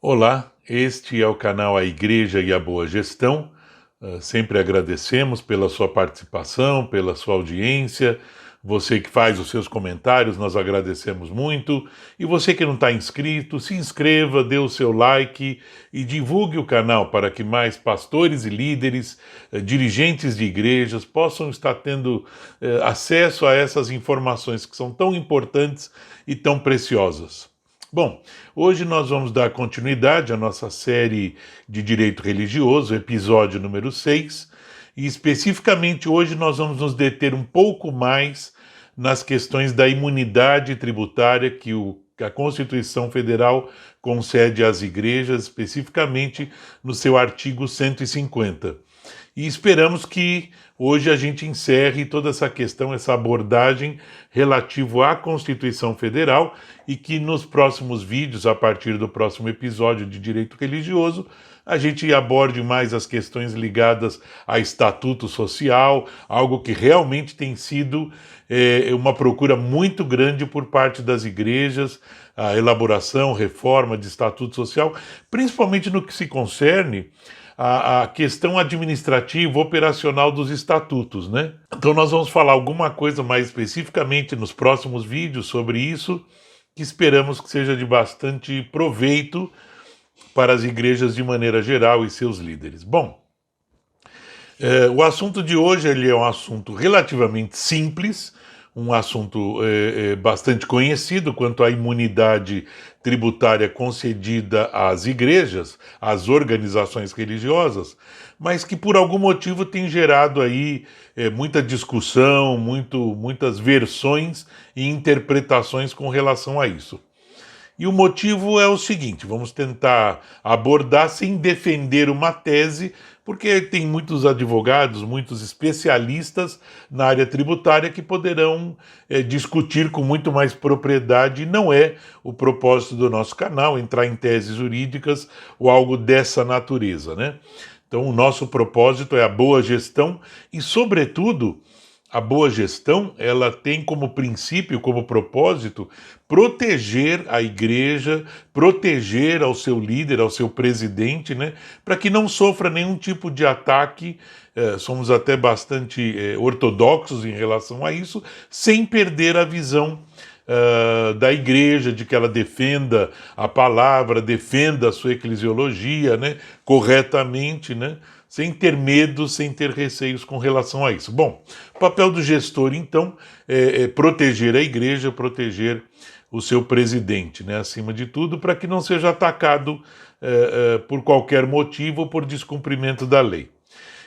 Olá, este é o canal A Igreja e a Boa Gestão. Sempre agradecemos pela sua participação, pela sua audiência. Você que faz os seus comentários, nós agradecemos muito. E você que não está inscrito, se inscreva, dê o seu like e divulgue o canal para que mais pastores e líderes, dirigentes de igrejas possam estar tendo acesso a essas informações que são tão importantes e tão preciosas. Bom, hoje nós vamos dar continuidade à nossa série de Direito Religioso, episódio número 6, e especificamente hoje nós vamos nos deter um pouco mais nas questões da imunidade tributária que a Constituição Federal concede às igrejas, especificamente no seu artigo 150. E esperamos que hoje a gente encerre toda essa questão, essa abordagem relativo à Constituição Federal e que nos próximos vídeos, a partir do próximo episódio de Direito Religioso, a gente aborde mais as questões ligadas a estatuto social, algo que realmente tem sido uma procura muito grande por parte das igrejas, a elaboração, reforma de estatuto social, principalmente no que se concerne a questão administrativa, operacional dos estatutos, né? Então nós vamos falar alguma coisa mais especificamente nos próximos vídeos sobre isso, que esperamos que seja de bastante proveito para as igrejas de maneira geral e seus líderes. Bom, o assunto de hoje ele é um assunto relativamente simples, um assunto bastante conhecido quanto à imunidade tributária concedida às igrejas, às organizações religiosas, mas que por algum motivo tem gerado aí muita discussão, muitas versões e interpretações com relação a isso. E o motivo é o seguinte, vamos tentar abordar sem defender uma tese, porque tem muitos advogados, muitos especialistas na área tributária que poderão discutir com muito mais propriedade, e não é o propósito do nosso canal entrar em teses jurídicas ou algo dessa natureza, né? Então o nosso propósito é a boa gestão e, sobretudo, a boa gestão, ela tem como princípio, como propósito, proteger a igreja, proteger ao seu líder, ao seu presidente, né, para que não sofra nenhum tipo de ataque. Somos até bastante ortodoxos em relação a isso, sem perder a visão da igreja, de que ela defenda a palavra, defenda a sua eclesiologia, né, corretamente, né, sem ter medo, sem ter receios com relação a isso. Bom, o papel do gestor, então, é proteger a igreja, proteger o seu presidente, né, acima de tudo, para que não seja atacado por qualquer motivo ou por descumprimento da lei.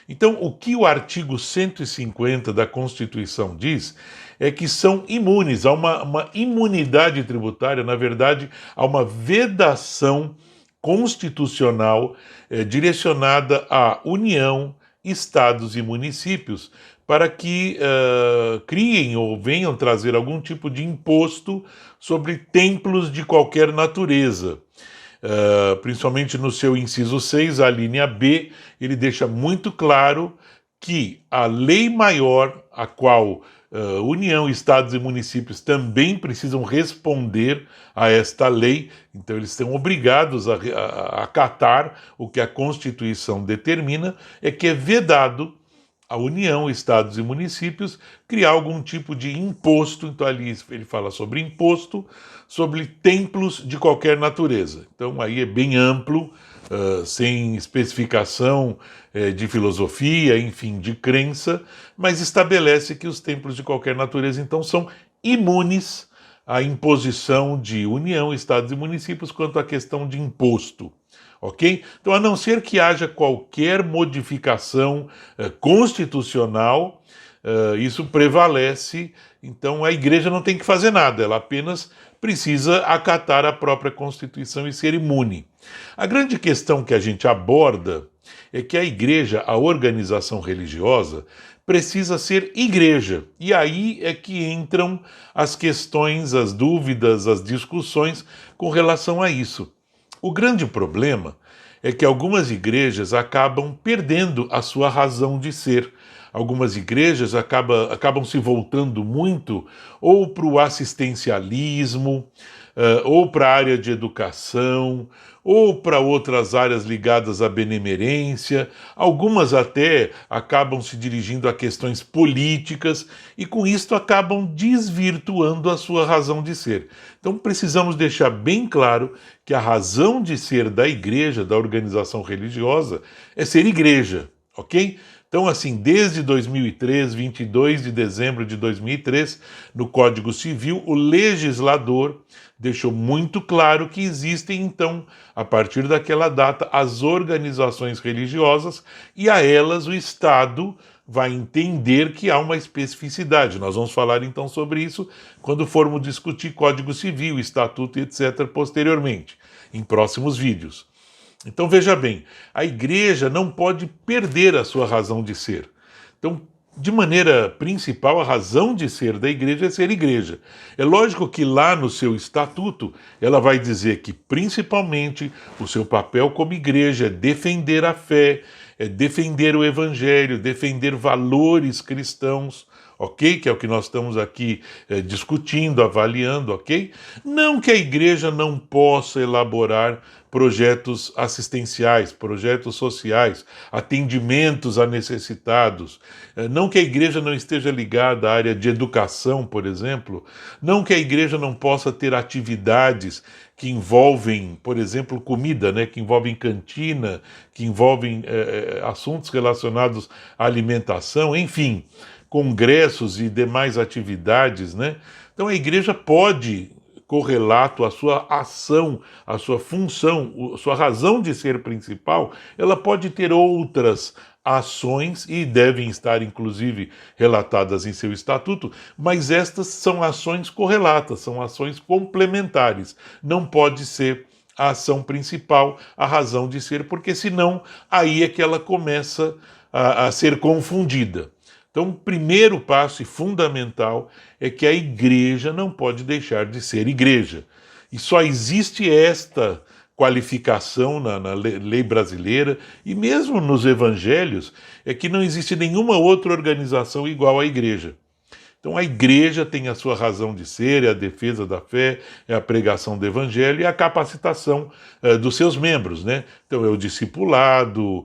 Então, o que o artigo 150 da Constituição diz é que são imunes, há uma imunidade tributária, na verdade, há uma vedação constitucional direcionada à União, estados e municípios para que criem ou venham trazer algum tipo de imposto sobre templos de qualquer natureza. Principalmente no seu inciso 6, a linha B, ele deixa muito claro que a lei maior, a qual União, estados e municípios também precisam responder a esta lei, então eles estão obrigados a acatar o que a Constituição determina, é que é vedado a União, estados e municípios criar algum tipo de imposto. Então ali ele fala sobre imposto, sobre templos de qualquer natureza. Então aí é bem amplo, sem especificação de filosofia, enfim, de crença, mas estabelece que os templos de qualquer natureza, então, são imunes à imposição de União, estados e municípios quanto à questão de imposto. Ok? Então, a não ser que haja qualquer modificação constitucional, isso prevalece. Então, a igreja não tem que fazer nada, ela apenas precisa acatar a própria Constituição e ser imune. A grande questão que a gente aborda é que a igreja, a organização religiosa, precisa ser igreja. E aí é que entram as questões, as dúvidas, as discussões com relação a isso. O grande problema é que algumas igrejas acabam perdendo a sua razão de ser, algumas igrejas acabam se voltando muito ou para o assistencialismo, ou para a área de educação, ou para outras áreas ligadas à benemerência. Algumas até acabam se dirigindo a questões políticas e com isto acabam desvirtuando a sua razão de ser. Então precisamos deixar bem claro que a razão de ser da igreja, da organização religiosa, é ser igreja, ok? Então, assim, desde 2003, 22 de dezembro de 2003, no Código Civil, o legislador deixou muito claro que existem, então, a partir daquela data, as organizações religiosas e a elas o Estado vai entender que há uma especificidade. Nós vamos falar, então, sobre isso quando formos discutir Código Civil, Estatuto, etc., posteriormente, em próximos vídeos. Então veja bem, a igreja não pode perder a sua razão de ser. Então, de maneira principal, a razão de ser da igreja é ser igreja. É lógico que lá no seu estatuto, ela vai dizer que principalmente o seu papel como igreja é defender a fé, é defender o evangelho, defender valores cristãos, ok? Que é o que nós estamos aqui discutindo, avaliando, ok? Não que a igreja não possa elaborar projetos assistenciais, projetos sociais, atendimentos a necessitados. Não que a igreja não esteja ligada à área de educação, por exemplo. Não que a igreja não possa ter atividades que envolvem, por exemplo, comida, né? Que envolvem cantina, que envolvem assuntos relacionados à alimentação, enfim, congressos e demais atividades, né? Então a igreja pode correlato à sua ação, à sua função, a sua razão de ser principal, ela pode ter outras ações e devem estar inclusive relatadas em seu estatuto, mas estas são ações correlatas, são ações complementares. Não pode ser a ação principal, a razão de ser, porque senão aí é que ela começa a ser confundida. Então, o primeiro passo e fundamental é que a igreja não pode deixar de ser igreja. E só existe esta qualificação na lei brasileira e mesmo nos evangelhos, é que não existe nenhuma outra organização igual à igreja. Então a igreja tem a sua razão de ser, é a defesa da fé, é a pregação do evangelho e a capacitação dos seus membros, né? Então é o discipulado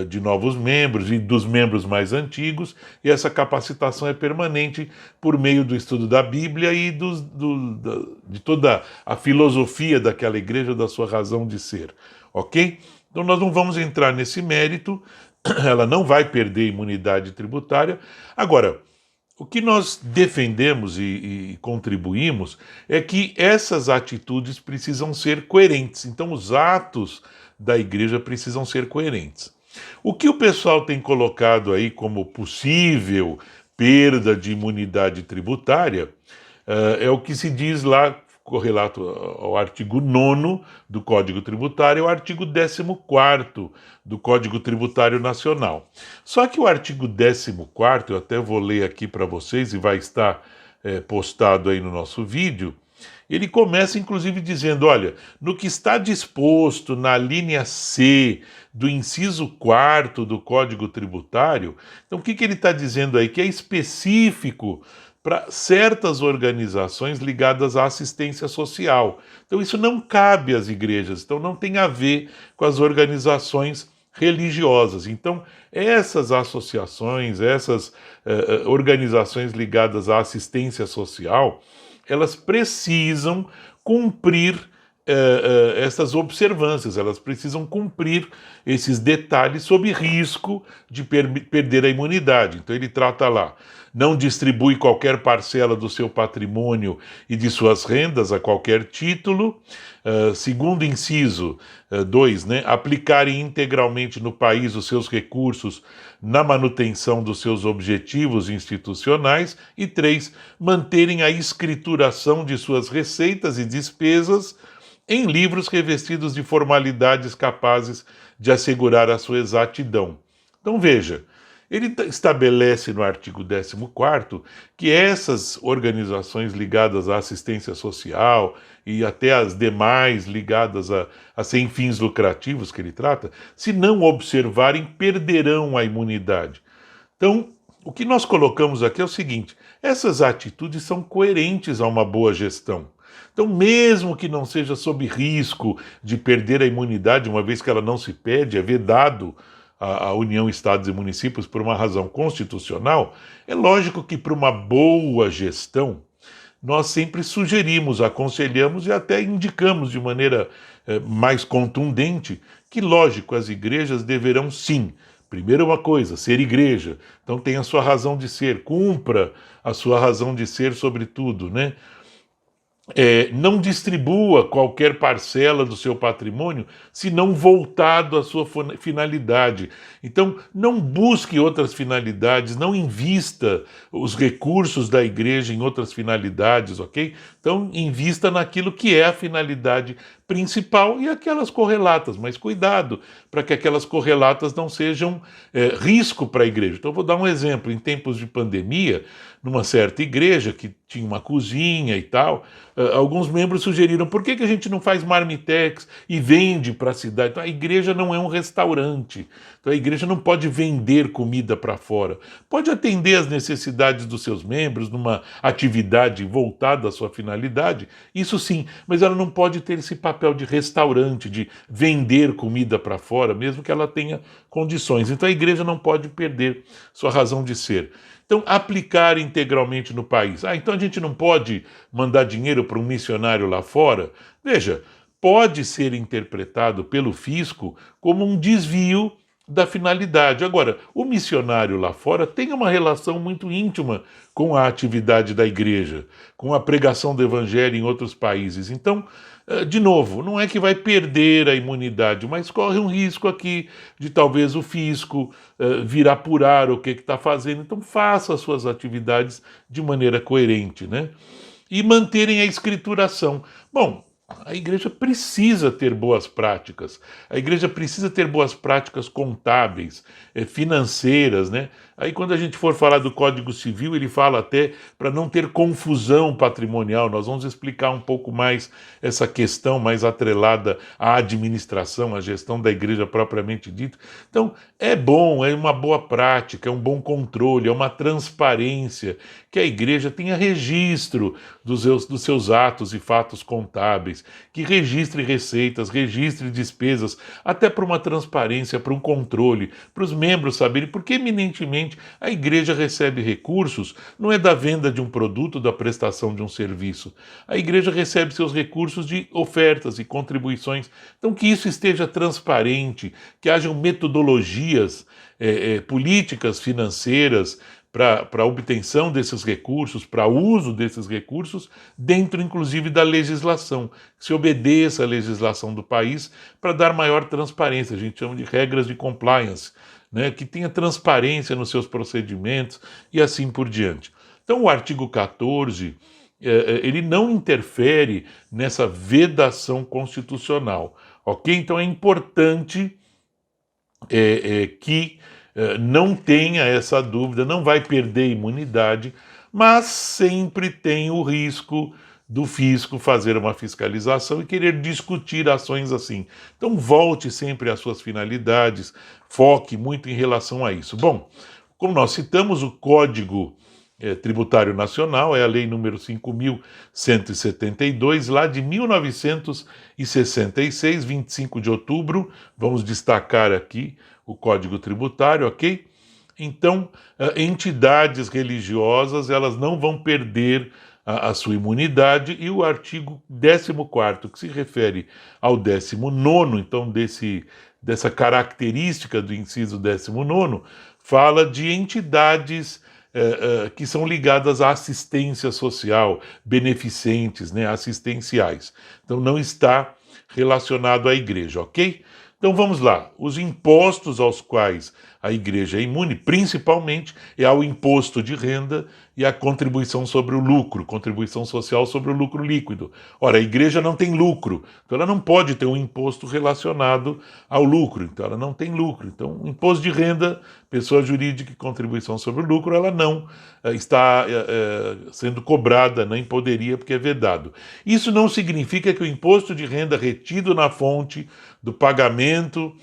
de novos membros e dos membros mais antigos, e essa capacitação é permanente por meio do estudo da Bíblia e de toda a filosofia daquela igreja, da sua razão de ser, ok? Então nós não vamos entrar nesse mérito, ela não vai perder imunidade tributária. Agora, o que nós defendemos e contribuímos é que essas atitudes precisam ser coerentes. Então, os atos da igreja precisam ser coerentes. O que o pessoal tem colocado aí como possível perda de imunidade tributária é o que se diz lá, correlato ao artigo 9º do Código Tributário, é o artigo 14º do Código Tributário Nacional. Só que o artigo 14º, eu até vou ler aqui para vocês e vai estar postado aí no nosso vídeo, ele começa inclusive dizendo, olha, no que está disposto na linha C do inciso 4º do Código Tributário, então o que ele está dizendo aí? Que é específico para certas organizações ligadas à assistência social. Então isso não cabe às igrejas, então não tem a ver com as organizações religiosas. Então essas associações, essas organizações ligadas à assistência social, elas precisam cumprir essas observâncias, elas precisam cumprir esses detalhes sob risco de perder a imunidade. Então ele trata lá, não distribui qualquer parcela do seu patrimônio e de suas rendas a qualquer título. Segundo inciso 2, né, aplicarem integralmente no país os seus recursos na manutenção dos seus objetivos institucionais. E 3, manterem a escrituração de suas receitas e despesas em livros revestidos de formalidades capazes de assegurar a sua exatidão. Então veja, ele estabelece no artigo 14º que essas organizações ligadas à assistência social e até as demais ligadas a sem fins lucrativos que ele trata, se não observarem, perderão a imunidade. Então, o que nós colocamos aqui é o seguinte: essas atitudes são coerentes a uma boa gestão. Então, mesmo que não seja sob risco de perder a imunidade, uma vez que ela não se perde, é vedado a União, Estados e Municípios por uma razão constitucional, é lógico que para uma boa gestão, nós sempre sugerimos, aconselhamos e até indicamos de maneira mais contundente que, lógico, as igrejas deverão sim, primeiro uma coisa, ser igreja, então tem a sua razão de ser, cumpra a sua razão de ser sobre tudo, né? Não distribua qualquer parcela do seu patrimônio se não voltado à sua finalidade. Então, não busque outras finalidades, não invista os recursos da igreja em outras finalidades, ok? Então, invista naquilo que é a finalidade principal e aquelas correlatas, mas cuidado para que aquelas correlatas não sejam risco para a igreja. Então, eu vou dar um exemplo. Em tempos de pandemia, numa certa igreja que tinha uma cozinha e tal, alguns membros sugeriram: por que a gente não faz marmitex e vende para a cidade? Então, a igreja não é um restaurante, então a igreja não pode vender comida para fora. Pode atender às necessidades dos seus membros numa atividade voltada à sua finalidade, isso sim, mas ela não pode ter esse papel de restaurante, de vender comida para fora, mesmo que ela tenha condições. Então a igreja não pode perder sua razão de ser. Então, aplicar integralmente no país. Então a gente não pode mandar dinheiro para um missionário lá fora? Veja, pode ser interpretado pelo fisco como um desvio da finalidade. Agora, o missionário lá fora tem uma relação muito íntima com a atividade da igreja, com a pregação do evangelho em outros países. Então, de novo, não é que vai perder a imunidade, mas corre um risco aqui de talvez o fisco vir apurar o que está fazendo. Então, faça as suas atividades de maneira coerente, né? E manterem a escrituração. Bom, a igreja precisa ter boas práticas, a igreja precisa ter boas práticas contábeis, financeiras, né? Aí quando a gente for falar do Código Civil, ele fala até para não ter confusão patrimonial. Nós vamos explicar um pouco mais essa questão mais atrelada à administração, à gestão da igreja propriamente dita. Então, é bom, é uma boa prática, é um bom controle, é uma transparência, que a igreja tenha registro dos seus atos e fatos contábeis, que registre receitas, registre despesas, até para uma transparência, para um controle, para os membros saberem, porque eminentemente a igreja recebe recursos, não é da venda de um produto, da prestação de um serviço. A igreja recebe seus recursos de ofertas e contribuições. Então, que isso esteja transparente, que hajam metodologias políticas, financeiras, para a obtenção desses recursos, para uso desses recursos, dentro inclusive da legislação, que se obedeça à legislação do país para dar maior transparência. A gente chama de regras de compliance, né, que tenha transparência nos seus procedimentos e assim por diante. Então o artigo 14, ele não interfere nessa vedação constitucional, ok? Então é importante que não tenha essa dúvida, não vai perder a imunidade, mas sempre tem o risco do fisco fazer uma fiscalização e querer discutir ações assim. Então volte sempre às suas finalidades, foque muito em relação a isso. Bom, como nós citamos, o Código Tributário Nacional é a Lei número 5.172, lá de 1966, 25 de outubro, vamos destacar aqui o Código Tributário, ok? Então, entidades religiosas, elas não vão perder a sua imunidade, e o artigo 14º, que se refere ao 19º, então dessa característica do inciso 19º, fala de entidades que são ligadas à assistência social, beneficentes, né, assistenciais. Então não está relacionado à igreja, ok? Então vamos lá, os impostos aos quais a igreja é imune, principalmente, é ao imposto de renda e à contribuição sobre o lucro, contribuição social sobre o lucro líquido. Ora, a igreja não tem lucro, então ela não pode ter um imposto relacionado ao lucro, então ela não tem lucro. Então, imposto de renda, pessoa jurídica e contribuição sobre o lucro, ela não está sendo cobrada, nem poderia, porque é vedado. Isso não significa que o imposto de renda retido na fonte do pagamento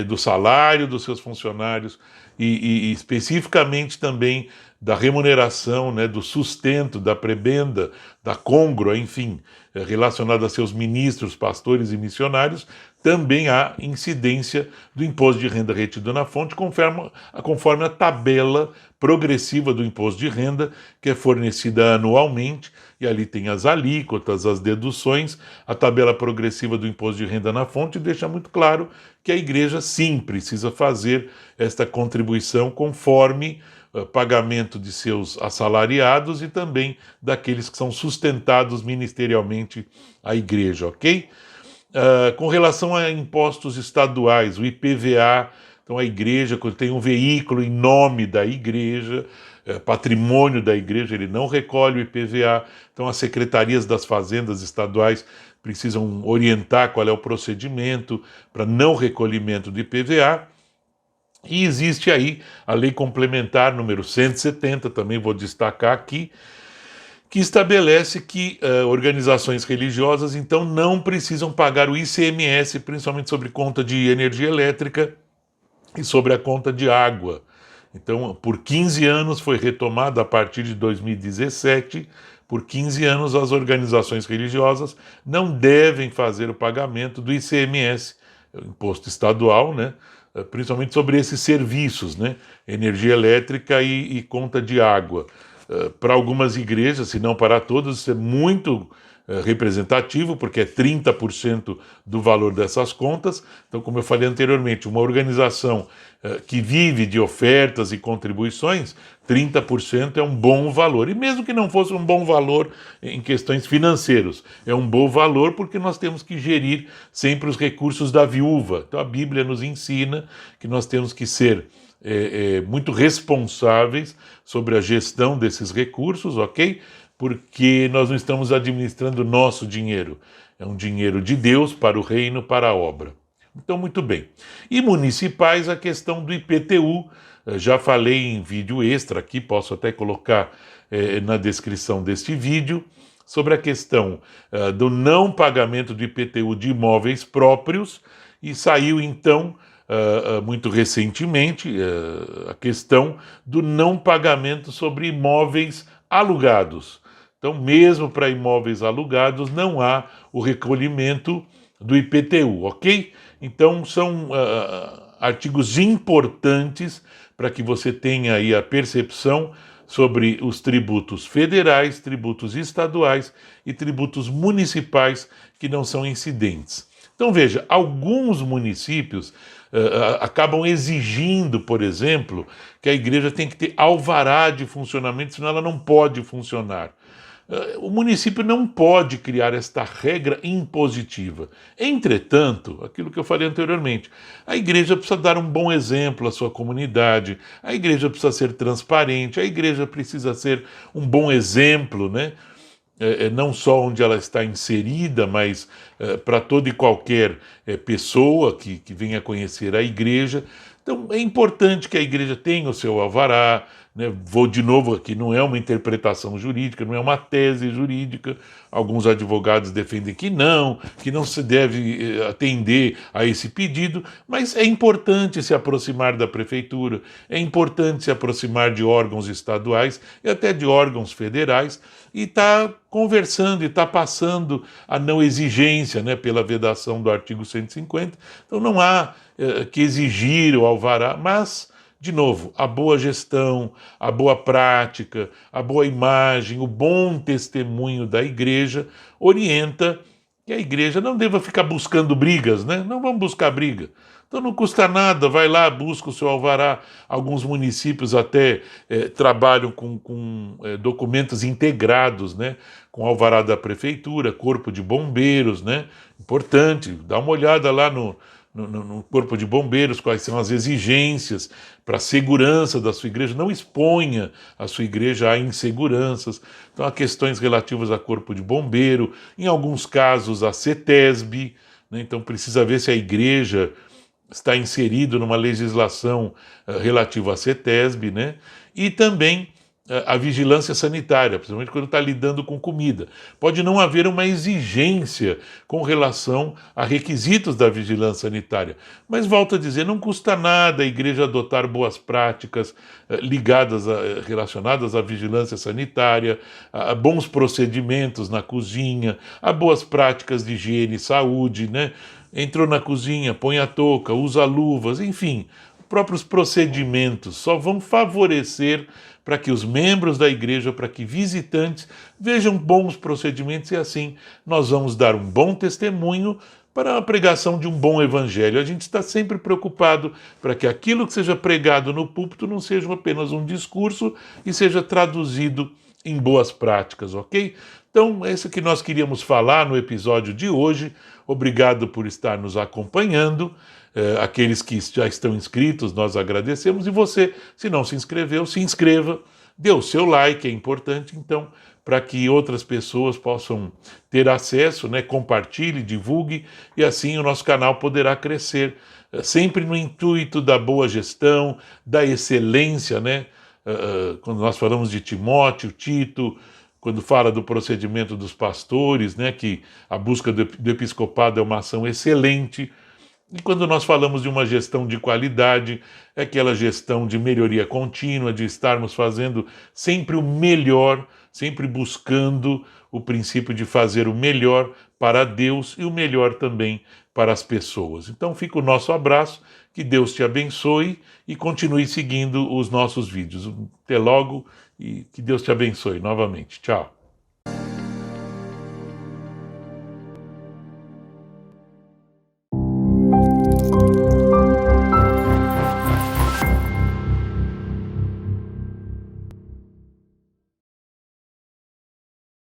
do salário dos seus funcionários e especificamente também da remuneração, né, do sustento, da prebenda, da congrua, enfim, relacionada a seus ministros, pastores e missionários, também há incidência do imposto de renda retido na fonte, conforme a tabela progressiva do imposto de renda, que é fornecida anualmente, e ali tem as alíquotas, as deduções. A tabela progressiva do imposto de renda na fonte deixa muito claro que a igreja sim precisa fazer esta contribuição conforme pagamento de seus assalariados e também daqueles que são sustentados ministerialmente à igreja, ok? Com relação a impostos estaduais, o IPVA, então a igreja, quando tem um veículo em nome da igreja, patrimônio da igreja, ele não recolhe o IPVA, então as secretarias das fazendas estaduais precisam orientar qual é o procedimento para não recolhimento do IPVA. E existe aí a lei complementar número 170, também vou destacar aqui, que estabelece que organizações religiosas, então, não precisam pagar o ICMS, principalmente sobre conta de energia elétrica e sobre a conta de água. Então, por 15 anos foi retomado a partir de 2017, por 15 anos as organizações religiosas não devem fazer o pagamento do ICMS, imposto estadual, né? Principalmente sobre esses serviços, né? Energia elétrica e conta de água. Para algumas igrejas, se não para todas, isso é muito representativo, porque é 30% do valor dessas contas. Então, como eu falei anteriormente, uma organização que vive de ofertas e contribuições, 30% é um bom valor. E mesmo que não fosse um bom valor em questões financeiras, é um bom valor porque nós temos que gerir sempre os recursos da viúva. Então, a Bíblia nos ensina que nós temos que ser muito responsáveis sobre a gestão desses recursos, ok? Porque nós não estamos administrando o nosso dinheiro. É um dinheiro de Deus para o reino, para a obra. Então, muito bem. E municipais, a questão do IPTU, já falei em vídeo extra aqui, posso até colocar na descrição deste vídeo, sobre a questão do não pagamento do IPTU de imóveis próprios, e saiu então muito recentemente a questão do não pagamento sobre imóveis alugados. Então, mesmo para imóveis alugados, não há o recolhimento do IPTU, ok? Então, são artigos importantes para que você tenha aí a percepção sobre os tributos federais, tributos estaduais e tributos municipais que não são incidentes. Então, veja, alguns municípios acabam exigindo, por exemplo, que a igreja tem que ter alvará de funcionamento, senão ela não pode funcionar. O município não pode criar esta regra impositiva. Entretanto, aquilo que eu falei anteriormente, a igreja precisa dar um bom exemplo à sua comunidade, a igreja precisa ser transparente, a igreja precisa ser um bom exemplo, né? Não só onde ela está inserida, mas para toda e qualquer pessoa que venha conhecer a igreja. Então, é importante que a igreja tenha o seu alvará, né? Vou de novo aqui, não é uma interpretação jurídica, não é uma tese jurídica. Alguns advogados defendem que não se deve atender a esse pedido, mas é importante se aproximar da prefeitura, é importante se aproximar de órgãos estaduais e até de órgãos federais, e está conversando e está passando a não exigência, né, pela vedação do artigo 150. Então não há que exigir o alvará, mas, de novo, a boa gestão, a boa prática, a boa imagem, o bom testemunho da igreja orienta que a igreja não deva ficar buscando brigas, né? Não vamos buscar briga. Então não custa nada, vai lá, busca o seu alvará. Alguns municípios até trabalham com documentos integrados, né? Com alvará da prefeitura, corpo de bombeiros, né? Importante, dá uma olhada lá no corpo de bombeiros, quais são as exigências para a segurança da sua igreja. Não exponha a sua igreja a inseguranças. Então, há questões relativas a corpo de bombeiro, em alguns casos a CETESB, né? Então precisa ver se a igreja está inserido numa legislação relativa à CETESB, né? E também a vigilância sanitária, principalmente quando está lidando com comida. Pode não haver uma exigência com relação a requisitos da vigilância sanitária, mas volto a dizer, não custa nada a igreja adotar boas práticas relacionadas à vigilância sanitária, a bons procedimentos na cozinha, a boas práticas de higiene e saúde, né? Entrou na cozinha, põe a touca, usa luvas, enfim, próprios procedimentos só vão favorecer para que os membros da igreja, para que visitantes vejam bons procedimentos e assim nós vamos dar um bom testemunho para a pregação de um bom evangelho. A gente está sempre preocupado para que aquilo que seja pregado no púlpito não seja apenas um discurso e seja traduzido em boas práticas, ok? Então, é isso que nós queríamos falar no episódio de hoje. Obrigado por estar nos acompanhando. Aqueles que já estão inscritos, nós agradecemos. E você, se não se inscreveu, se inscreva, dê o seu like, é importante, então, para que outras pessoas possam ter acesso, né? Compartilhe, divulgue, e assim o nosso canal poderá crescer, sempre no intuito da boa gestão, da excelência, né? Quando nós falamos de Timóteo, Tito, quando fala do procedimento dos pastores, né, que a busca do episcopado é uma ação excelente. E quando nós falamos de uma gestão de qualidade, é aquela gestão de melhoria contínua, de estarmos fazendo sempre o melhor, sempre buscando o princípio de fazer o melhor para Deus e o melhor também para as pessoas. Então fica o nosso abraço, que Deus te abençoe e continue seguindo os nossos vídeos. Até logo e que Deus te abençoe novamente. Tchau.